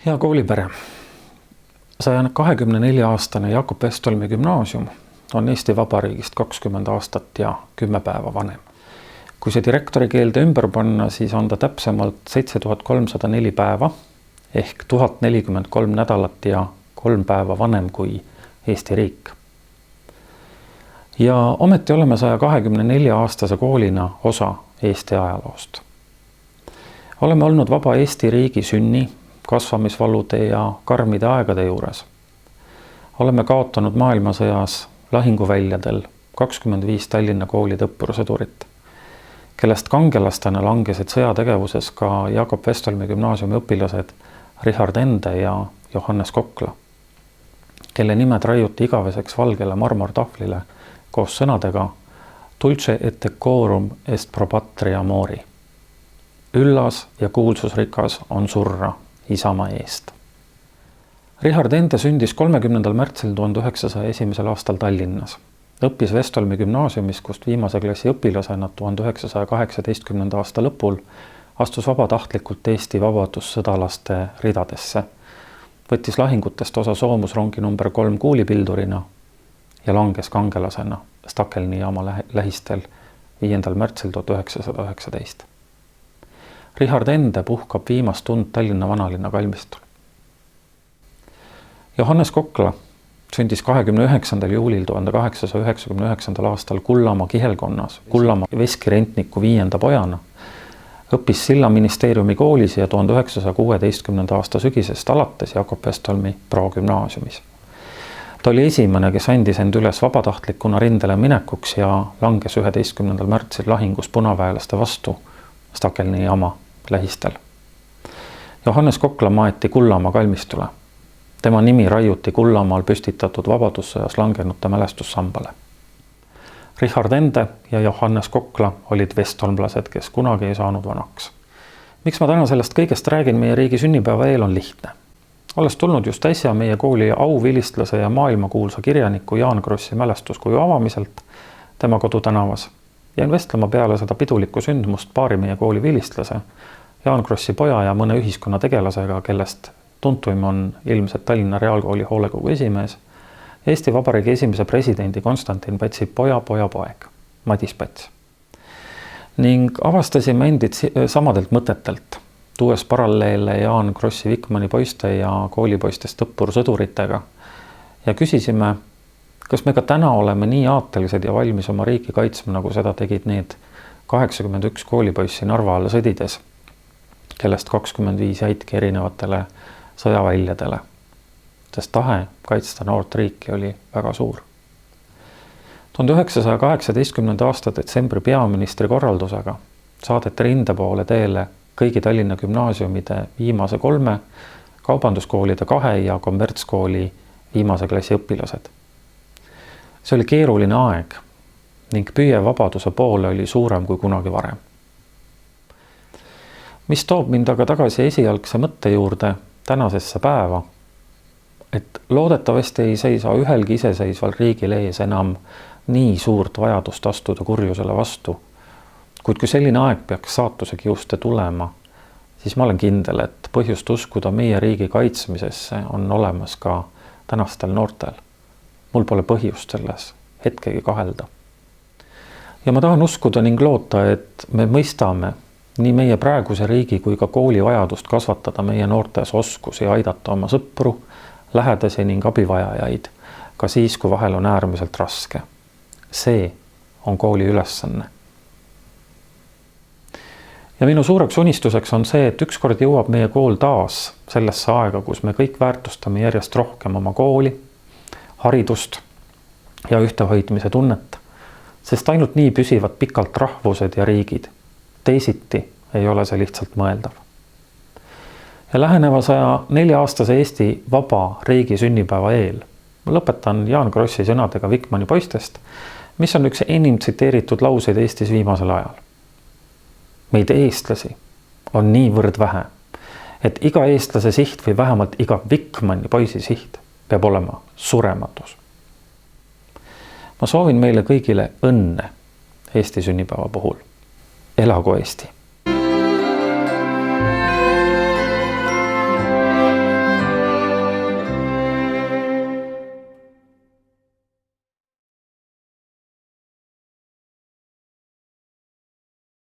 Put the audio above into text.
Hea koolipere, 124-aastane Jakob Westholmi gümnaasium on Eesti Vabariigist 20 aastat ja 10 päeva vanem. Kui see direktori keelde ümber panna, siis on ta täpsemalt 7304 päeva ehk 1043 nädalat ja 3 päeva vanem kui Eesti riik. Ja ometi oleme 124-aastase koolina osa Eesti ajaloost. Oleme olnud vaba Eesti riigi sünni, kasvamisvalude ja karmide aegade juures. Oleme kaotanud maailmasõjas lahinguväljadel 25 Tallinna koolide õppursõdurit, kellest kangelastena langesid sõjategevuses ka Jakob Westholmi gümnaasiumi õpilased Richard Ende ja Johannes Kokla, kelle nimed raiuti igaveseks valgele marmortahvlile koos sõnadega Dulce et decorum est propatria mori. Üllas ja kuulsusrikas on surra Isamaa eest. Richard Ende sündis 30. märtsil 1901. aastal Tallinnas. Õppis Westholmi gümnaasiumis, kust viimase klassi õpilasena 1918. aasta lõpul astus vabatahtlikult Eesti vabadussõdalaste ridadesse. Võttis lahingutest osa soomusrongi number 3 kuulipildurina ja langes kangelasena Stakelni jaama lähistel 5. märtsil 1919. Richard Ende puhkab viimast tund Tallinna vanalinna kalmistul. Johannes Kokla sündis 29. juulil 1899. aastal Kullamaa kihelkonnas Kullamaa veskirentniku 5. pojana, õppis Silla ministeeriumi koolis ja 1916. aasta sügisest alates Jakob Westholmi progümnaasiumis. Ta oli esimene, kes andis end üles vabatahtlikuna rindele minekuks ja langes 11. märtsil lahingus punaväelaste vastu Stakelni jaama lähistel. Johannes Kokla maeti Kullamaa kalmistule. Tema nimi raiuti Kullamaal püstitatud vabadussõjas langenute mälestussambale. Richard Ende ja Johannes Kokla olid westholmlased, kes kunagi ei saanud vanaks. Miks ma täna sellest kõigest räägin meie riigi sünnipäeva eel on lihtne. Olles tulnud just äsja meie kooli auvilistlase ja maailmakuulsa kirjaniku Jaan Krossi mälestuskuju avamiselt tema kodutänavas, jäin vestlema peale seda pidulikku sündmust paari meie kooli vilistlase, Jaan Krossi poja ja mõne ühiskonna tegelasega, kellest tuntuim on ilmselt Tallinna Reaalkooli hoolekogu esimees, Eesti Vabariigi esimese presidendi Konstantin Pätsi poeg, Madis Päts. Ning avastasime endid samadelt mõtetelt, tuues paralleele Jaan Krossi Vikmani poiste ja koolipoistest õppursõduritega ja küsisime, kas me ka täna oleme nii aatelised ja valmis oma riiki kaitsma, nagu seda tegid need 81 koolipoissi Narva alla sõdides, kellest 25 jäidki erinevatele sõjaväljadele, sest tahe kaitsta noort riiki oli väga suur. 1918. aasta detsembri peaministri korraldusega saadeti rinde poole teele kõigi Tallinna gümnaasiumide viimase 3, kaubanduskoolide 2 ja kommertskooli viimase klassi õpilased. See oli keeruline aeg ning püüe vabaduse poole oli suurem kui kunagi varem. Mis toob mind aga tagasi esialgse mõtte juurde tänasesse päeva, et loodetavasti ei seisa ühelgi iseseisval riigil ees enam nii suurt vajadust astuda kurjusele vastu, kuid kui selline aeg peaks saatuse kiuste tulema, siis ma olen kindel, et põhjust uskuda meie riigi kaitsmisesse on olemas ka tänastel noortel. Mul pole põhjust selles hetkegi kahelda. Ja ma tahan uskuda ning loota, et me mõistame nii meie praeguse riigi kui ka kooli vajadust kasvatada meie noortes oskusi aidata oma sõpru, lähedasi ning abivajajaid, ka siis, kui vahel on äärmiselt raske. See on kooli ülesanne. Ja minu suureks unistuseks on see, et ükskord jõuab meie kool taas sellesse aega, kus me kõik väärtustame järjest rohkem oma kooli, haridust ja ühtehoidmise tunnet, sest ainult nii püsivad pikalt rahvused ja riigid. Teisiti ei ole see lihtsalt mõeldav. Ja läheneva 104-aastase Eesti vaba riigi sünnipäeva eel ma lõpetan Jaan Krossi sõnadega Vikmani poistest, mis on üks enim tsiteeritud lauseid Eestis viimasel ajal. Meid eestlasi on niivõrd vähe, et iga eestlase siht või vähemalt iga Vikmani poisi siht peab olema surematus. Ma soovin meile kõigile õnne Eesti sünnipäeva puhul. Elagu Eesti!